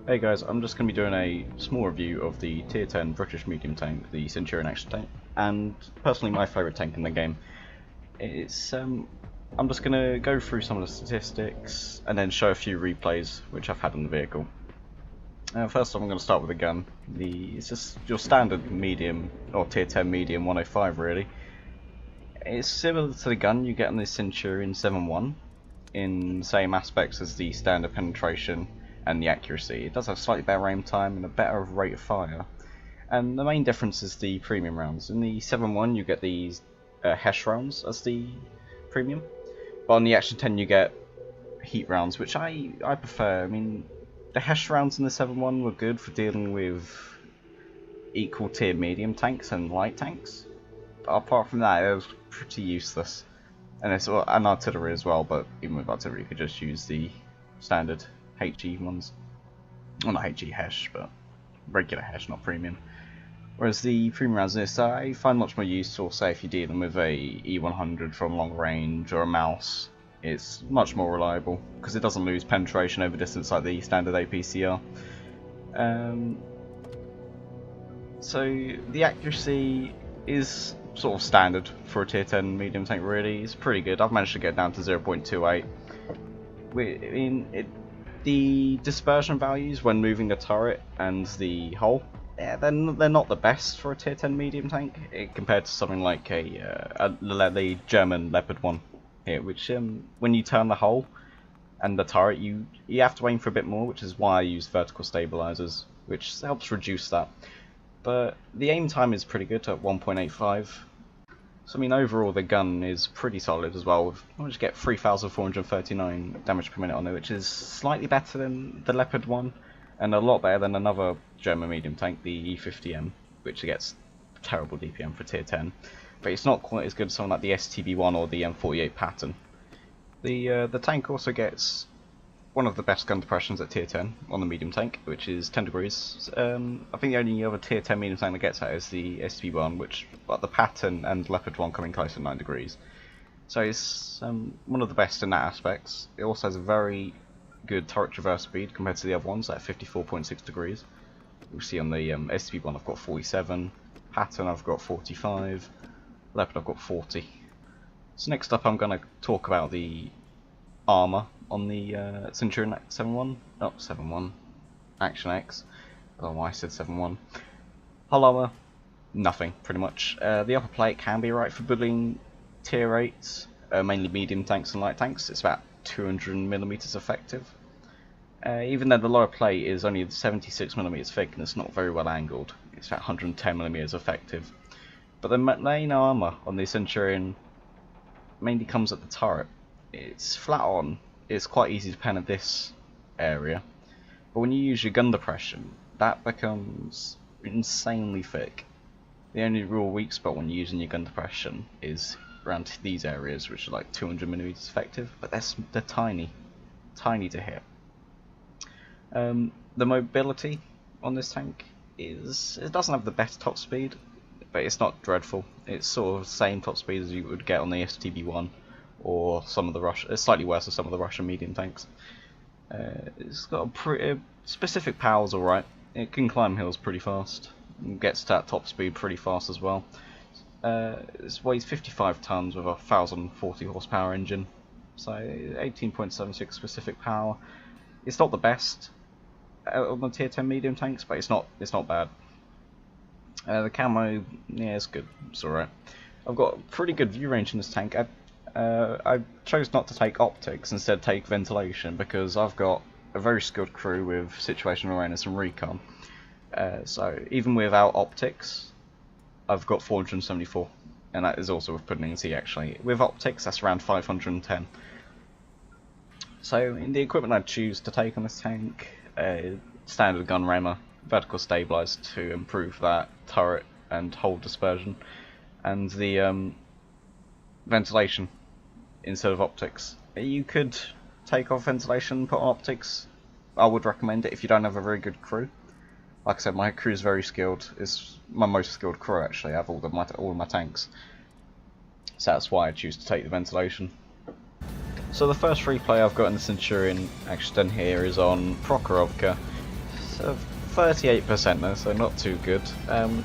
Hey guys, I'm just going to be doing a small review of the tier 10 British medium tank, the Centurion action tank, and personally my favourite tank in the game. I'm just going to go through some of the statistics and then show a few replays which I've had on the vehicle. First off, I'm going to start with the gun. It's just your standard medium, or tier 10 medium 105 really. It's similar to the gun you get on the Centurion 7.1 in the same aspects as the standard penetration and the accuracy. It does have slightly better aim time and a better rate of fire. And the main difference is the premium rounds. In the 7.1 you get these HESH rounds as the premium, but on the Action 10 you get heat rounds, which I prefer. I mean, the HESH rounds in the 7.1 were good for dealing with equal tier medium tanks and light tanks, but apart from that it was pretty useless. And it's an artillery as well, but even with artillery you could just use the standard HE ones. Well, not HE HESH, but regular HESH, not premium. Whereas the premium rounds in this I find much more useful, say if you're dealing with a E100 from long range or a mouse. It's much more reliable because it doesn't lose penetration over distance like the standard APCR. So the accuracy is sort of standard for a tier 10 medium tank really. It's pretty good. I've managed to get down to 0.28. The dispersion values when moving the turret and the hull, yeah, they're not the best for a tier 10 medium tank compared to something like the German Leopard 1 here, which when you turn the hull and the turret you have to aim for a bit more, which is why I use vertical stabilizers, which helps reduce that. But the aim time is pretty good at 1.85. So I mean overall the gun is pretty solid as well. I managed to get 3,439 damage per minute on it, which is slightly better than the Leopard 1 and a lot better than another German medium tank, the E50M, which gets terrible DPM for tier 10. But it's not quite as good as something like the STB1 or the M48 Patton. The tank also gets one of the best gun depressions at tier 10 on the medium tank, which is 10 degrees. I think the only other tier 10 medium tank that gets that is the STB1, but the Patton and Leopard 1 coming close to 9 degrees. So it's one of the best in that aspect. It also has a very good turret traverse speed compared to the other ones at 54.6 degrees. You see on the STB1 I've got 47, Patton I've got 45, Leopard I've got 40. So next up I'm going to talk about the armour on the Centurion 7.1, not 7.1, Action X. I don't know why I said 7.1. Hull armour, nothing pretty much. The upper plate can be right for bullying tier 8s, mainly medium tanks and light tanks. It's about 200mm effective. Even though the lower plate is only 76mm thick and it's not very well angled, it's about 110mm effective. But the main armour on the Centurion mainly comes at the turret. It's flat on, it's quite easy to pen at this area, but when you use your gun depression, that becomes insanely thick. The only real weak spot when you're using your gun depression is around these areas, which are like 200mm effective, but they're tiny to hit. The mobility on this tank it doesn't have the best top speed, but it's not dreadful. It's sort of the same top speed as you would get on the STB1 or some of the it's slightly worse than some of the Russian medium tanks. It's got a pretty specific power's alright. It can climb hills pretty fast and gets to that top speed pretty fast as well. It weighs 55 tons with a 1040 horsepower engine, so 18.76 specific power. It's not the best on the tier 10 medium tanks, but it's not bad. The camo, yeah, it's good. It's alright. I've got pretty good view range in this tank. I chose not to take optics, instead take ventilation, because I've got a very skilled crew with situational awareness and recon. So even without optics, I've got 474, and that is also with putting in C actually. With optics, that's around 510. So in the equipment I'd choose to take on this tank, standard gun rammer, vertical stabilizer to improve that turret and hull dispersion, and the ventilation instead of optics. You could take off ventilation and put on optics. I would recommend it if you don't have a very good crew. Like I said, my crew is very skilled. It's my most skilled crew actually. I have all of my tanks, so that's why I choose to take the ventilation. So the first replay I've got in the Centurion action here is on Prokhorovka. So 38% there, so not too good. I'm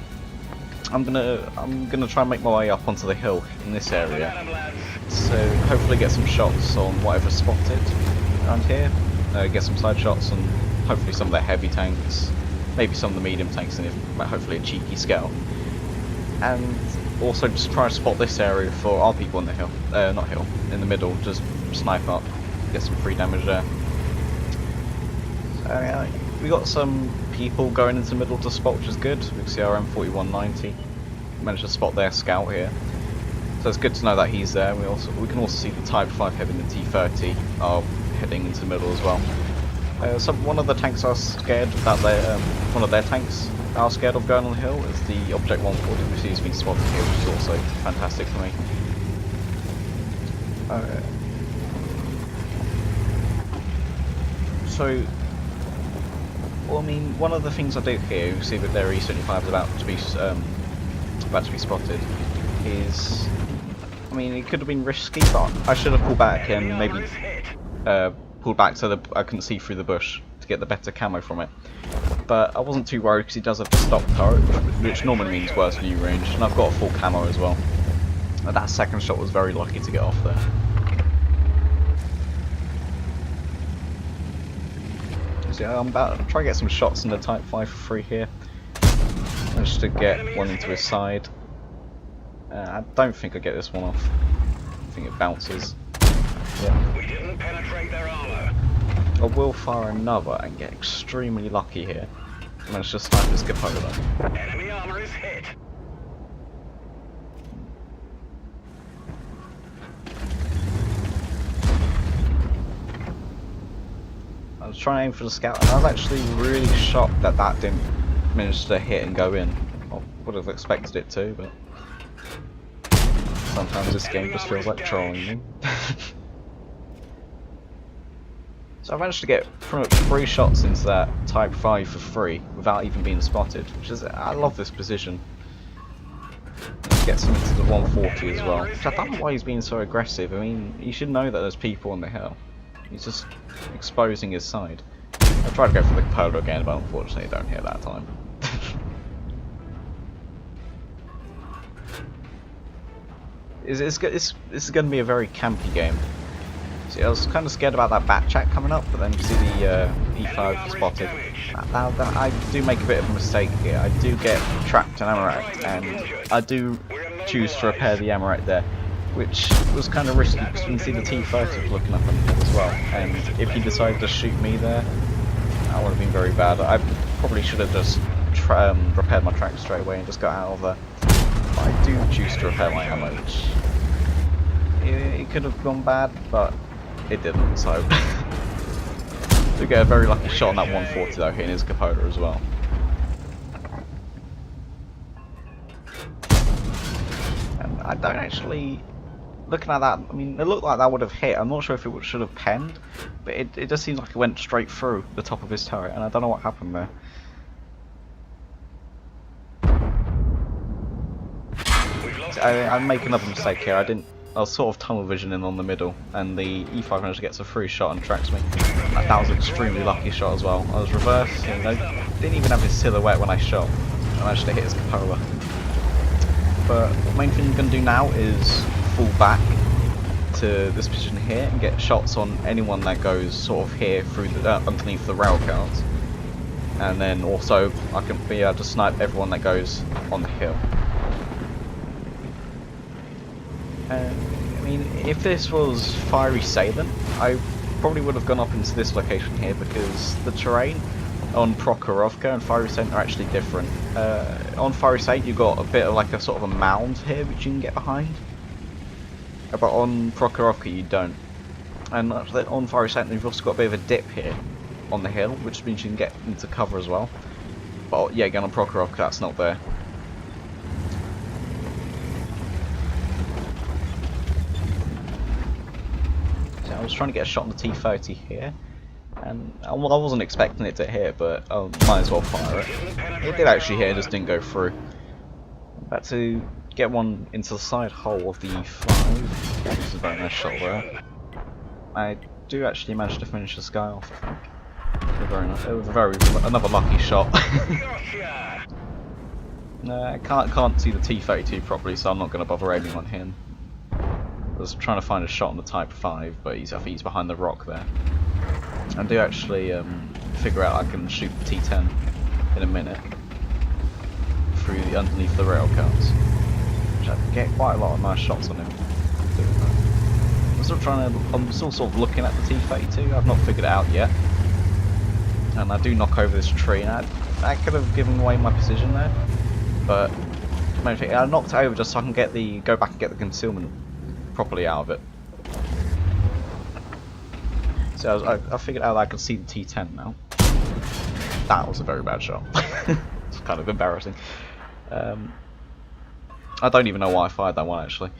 gonna try and make my way up onto the hill in this area, so hopefully get some shots on whatever's spotted around here. Get some side shots on hopefully some of their heavy tanks, maybe some of the medium tanks, and hopefully a cheeky scout. And also just try to spot this area for our people in the hill, not hill, in the middle. Just snipe up, get some free damage there. So we got some people going into the middle to spot, which is good. We can see our M4190 managed to spot their scout here, so it's good to know that he's there. We can also see the Type 5 heading the T30 are heading into the middle as well. One of the tanks are scared that one of their tanks are scared of going on the hill is the Object 140, which has been spotted here, which is also fantastic for me. So. Well, I mean, one of the things I do here, you see that their E75 is about to be spotted, is, I mean, it could have been risky, but I should have pulled back and maybe pulled back so that I couldn't see through the bush to get the better camo from it. But I wasn't too worried because he does have the stock turret, which normally means worse view range, and I've got a full camo as well. And that second shot was very lucky to get off there. So I'm about to try to get some shots in the Type 5 for free here. Managed to get one into his side. I don't think I get this one off. I think it bounces. Yeah. We didn't penetrate their armor. I will fire another and get extremely lucky here. I managed to snipe this cupola. Enemy armor is hit. I was trying to aim for the scout, and I was actually really shocked that that didn't manage to hit and go in. I would have expected it to, but sometimes this game just feels like trolling me. So I managed to get pretty much 3 shots into that Type 5 for free without even being spotted, which is, I love this position. Let's get some into the 140 as well, which I don't know why he's being so aggressive. I mean, you should know that there's people on the hill. He's just exposing his side. I tried to go for the polo again, but unfortunately I don't hit that time. This is going to be a very campy game. See, I was kind of scared about that bat chat coming up, but then you see the E5 spotted. Now I do make a bit of a mistake here. I do get trapped in Amaret, and I do choose to repair the Amaret there, which was kind of risky because you can see the T30 looking up on the hill as well, and if he decided to shoot me there, that would have been very bad. I probably should have just repaired my track straight away and just got out of there. But I do choose to repair my ammo, which it could have gone bad, but it didn't, so we get a very lucky shot on that 140 though, hitting his cupola as well. And I don't actually, looking at that, I mean, it looked like that would have hit. I'm not sure if it should have penned, but it just seems like it went straight through the top of his turret, and I don't know what happened there. I'm making another mistake here. I was sort of tunnel visioning on the middle, and the E5 managed to get a free shot and tracks me. That was an extremely lucky shot as well. I was reversed, and I didn't even have his silhouette when I shot. I managed to hit his cupola. But the main thing you're going to do now is fall back to this position here and get shots on anyone that goes sort of here through the, underneath the rail cars. And then also I can be able to snipe everyone that goes on the hill. I mean, if this was Fiery Salient, I probably would have gone up into this location here because the terrain on Prokhorovka and Fiery Salient are actually different. On Fiery Salient you've got a bit of like a sort of a mound here which you can get behind, but on Prokhorovka you don't. And on Fiery Salient you've also got a bit of a dip here on the hill, which means you can get into cover as well. But yeah, again on Prokhorovka that's not there. I was trying to get a shot on the T30 here, and I wasn't expecting it to hit, but I might as well fire it. It did actually hit, it just didn't go through. I'm about to get one into the side hole of the E5. This is a very nice shot there. I do actually manage to finish this guy off, I think. Very nice. It was another lucky shot. Gotcha! Can't see the T-32 properly, so I'm not going to bother aiming on him. I was trying to find a shot on the Type 5, but I think he's behind the rock there. I do actually figure out I can shoot the T-10 in a minute through underneath the rail cars, which I can get quite a lot of nice shots on him. I'm still sort of looking at the T-32. I've not figured it out yet, and I do knock over this tree, and I could have given away my position there, but I knocked it over just so I can go back and get the concealment properly out of it. So I figured out that I could see the T-10 now. That was a very bad shot. It's kind of embarrassing. I don't even know why I fired that one actually.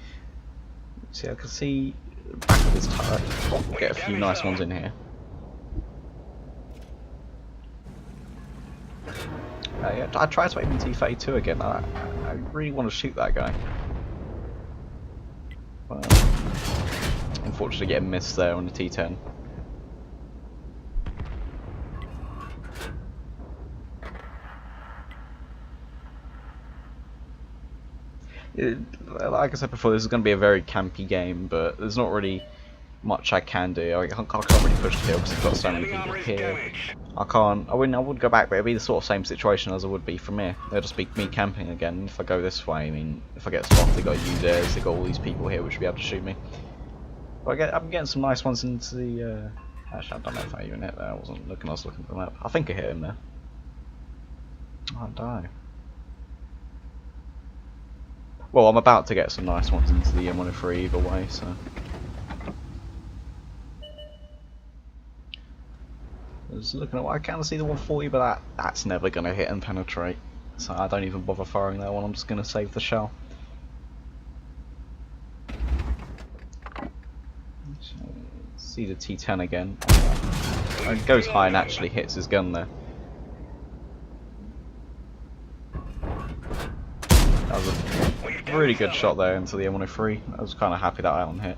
See, I can see the back of this turret. Get a few nice ones in here. Yeah, I tried to aim the T-32 again. I really want to shoot that guy. Well, unfortunately, getting missed there on the T-10. Like I said before, this is going to be a very campy game, but there's not really much I can do. I can't really push the hill because I've got so many people here. I would go back, but it'd be the sort of same situation as it would be from here. It'll just be me camping again. If I go this way, I mean, if I get spotted, they got U-Dares, they got all these people here which will be able to shoot me. But I'm getting some nice ones into the. Actually, I don't know if I even hit there. I was looking at the map. I think I hit him there. Oh, die. Well, I'm about to get some nice ones into the M103 either way, so. I was looking at what I can see the 140, but that's never going to hit and penetrate. So I don't even bother firing that one, I'm just going to save the shell. See the T-10 again. It goes high and actually hits his gun there. That was a really good shot there into the M103. I was kind of happy that one hit.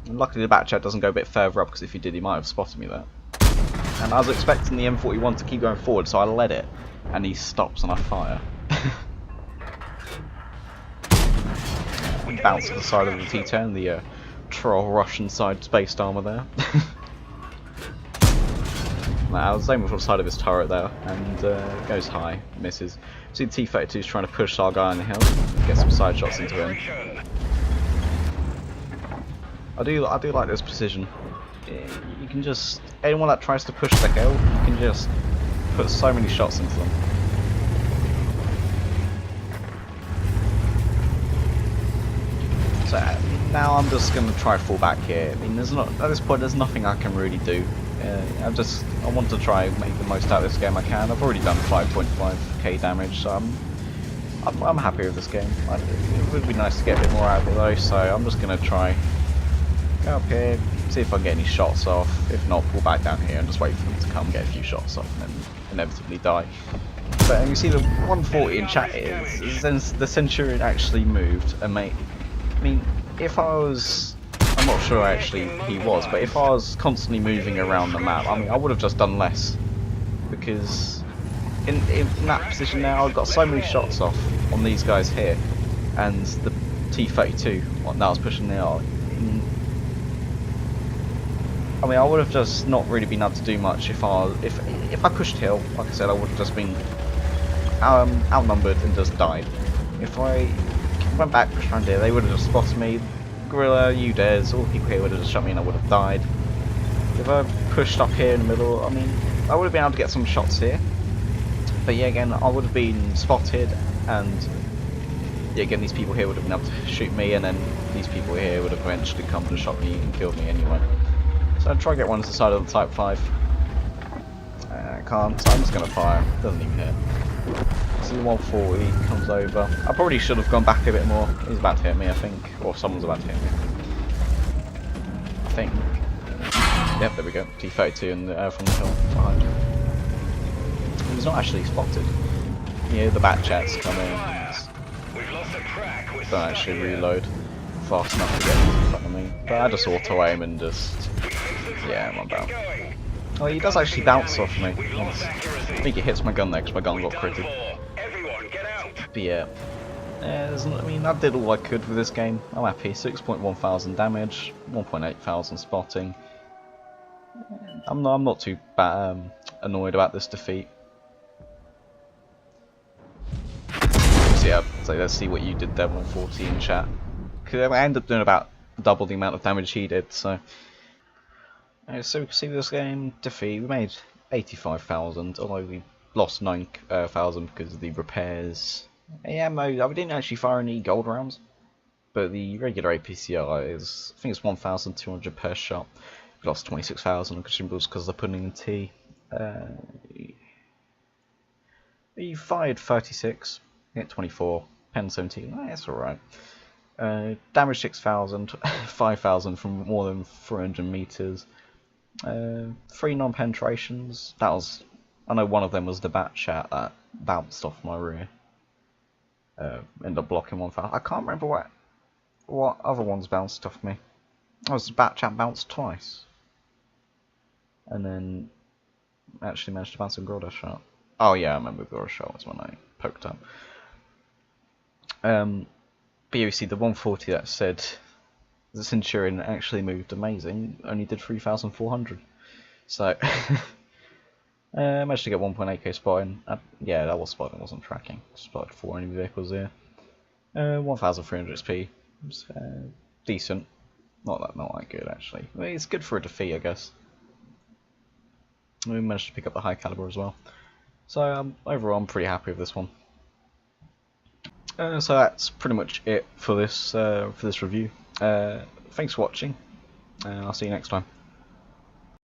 And luckily the back chat doesn't go a bit further up, because if he did he might have spotted me there. And I was expecting the M41 to keep going forward, so I let it, and he stops and I fire. Bounce to the side of the T-10, the troll Russian side spaced armor there. I was aiming for the side of his turret there, and it goes high, misses. See the T-32 is trying to push our guy on the hill, get some side shots into him. I do like this precision. You can just, anyone that tries to push the hill, you can just put so many shots into them. So now I'm just going to try fall back here. I mean, at this point there's nothing I can really do. I want to try and make the most out of this game I can. I've already done 5.5k damage, so I'm happy with this game. It would be nice to get a bit more out of it though, so I'm just going to try go up here, see if I can get any shots off. If not, pull back down here and just wait for them to come, get a few shots off, and then inevitably die. But you see the 140 in chat is the Centurion actually moved and I mean, if I was, I'm not sure actually he was, but if I was constantly moving around the map, I mean, I would have just done less, because in that position now I've got so many shots off on these guys here, and the T-32 that I was pushing there. I mean, I would have just not really been able to do much if I pushed hill. Like I said, I would have just been outnumbered and just died. If I went back, pushed around here, they would have just spotted me. Gorilla, U-Dares, all the people here would have just shot me and I would have died. If I pushed up here in the middle, I mean, I would have been able to get some shots here. But yeah, again, I would have been spotted, and yeah, again, these people here would have been able to shoot me, and then these people here would have eventually come and shot me and killed me anyway. So I'll try to get one to the side of the Type 5. I can't, so I'm just going to fire. Doesn't even hit. See the 140 comes over. I probably should have gone back a bit more. He's about to hit me, I think. Or someone's about to hit me. I think. Yep, there we go. T-32 from the hill behind. He's not actually spotted. Yeah, the back chat's coming. Don't actually reload fast enough to get in front of me. But I just auto aim and just Yeah, I'm about. Going. Oh, he does actually bounce off me. I think he hits my gun there because my gun got Done critted. for. Everyone, get out. But yeah, I mean, I did all I could with this game. I'm happy. 6.1 thousand damage, 1.8 thousand spotting. I'm not too annoyed about this defeat. So yeah, so let's see what you did there, 140 in chat. Cause I ended up doing about double the amount of damage he did. So we can see this game defeat. We made 85,000, although we lost 9,000 because of the repairs. Yeah, I didn't actually fire any gold rounds, but the regular APCR is, I think it's 1,200 per shot. We lost 26,000 on consumables because they're putting in T. He fired 36, hit 24, pen 17. That's alright. Damage 6,000, 5,000 from more than 400 meters. 3 non-penetrations. That was, I know one of them was the bat chat that bounced off my rear. Ended up blocking 1,000. I can't remember what other ones bounced off me. Oh, was the bat chat bounced twice, and then actually managed to bounce a Gorda shot. Oh yeah, I remember Gorda shot was when I poked up. But you see the 140 that said the Centurion actually moved amazing, only did 3,400. So I managed to get 1.8k spotting. Yeah, that was spotting, wasn't tracking. Spotted 4 enemy vehicles here. 1,300 XP. Decent. Not that good actually. I mean, it's good for a defeat, I guess. We managed to pick up the high caliber as well. So overall, I'm pretty happy with this one. So that's pretty much it for this review. Thanks for watching. I'll see you next time.